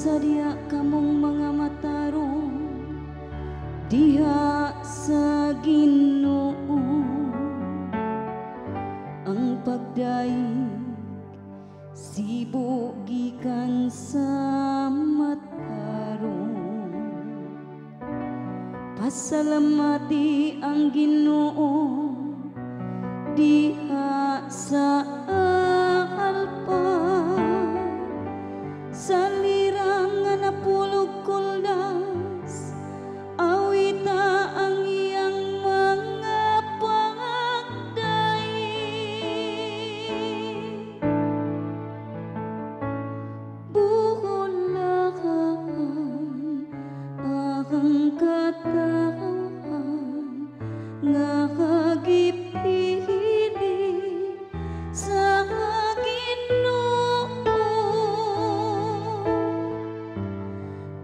sadya kamong mga matarong diha sa Ginoo. Ang pagdaig sibo gikan sa matarong. Pasalamati ang Ginoo diha sa alpa, sa lirang nga napulog kuldas, awita ang iyang mga pangagdaig. Buholakan akang katawhan nga kagipili sa Ginoo.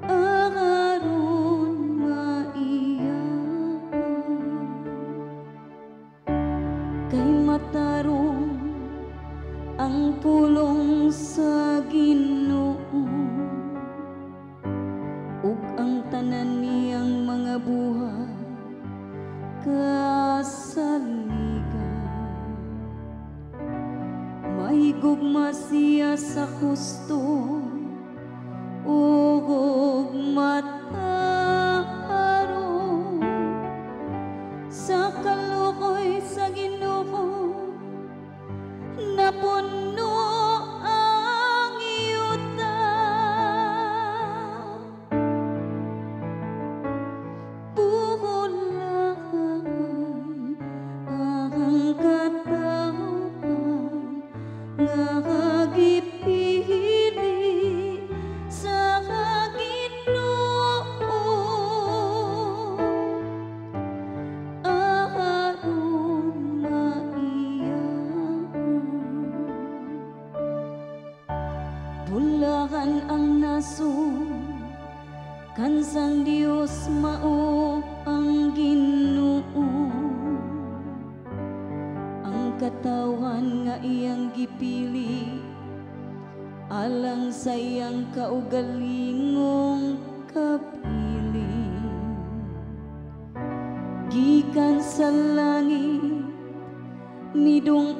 Aron maiyahan kay matarong ang pulong sa Ginoo, ug ang tanan niyang mga buhay kasaligan. Mahigugma siya sa husto ug matarong, sa kalukoy sa Ginoo napuno ang yuta. Buholakan akang katawhan nga kagipili sa Ginoo. Aron maiyahan bulakan ang nasong kansang Dios mao ang Ginoo. Ang katawhan nga iyang gipili alang sa iyang kaugalingong kapiling. Gikan sa langit midung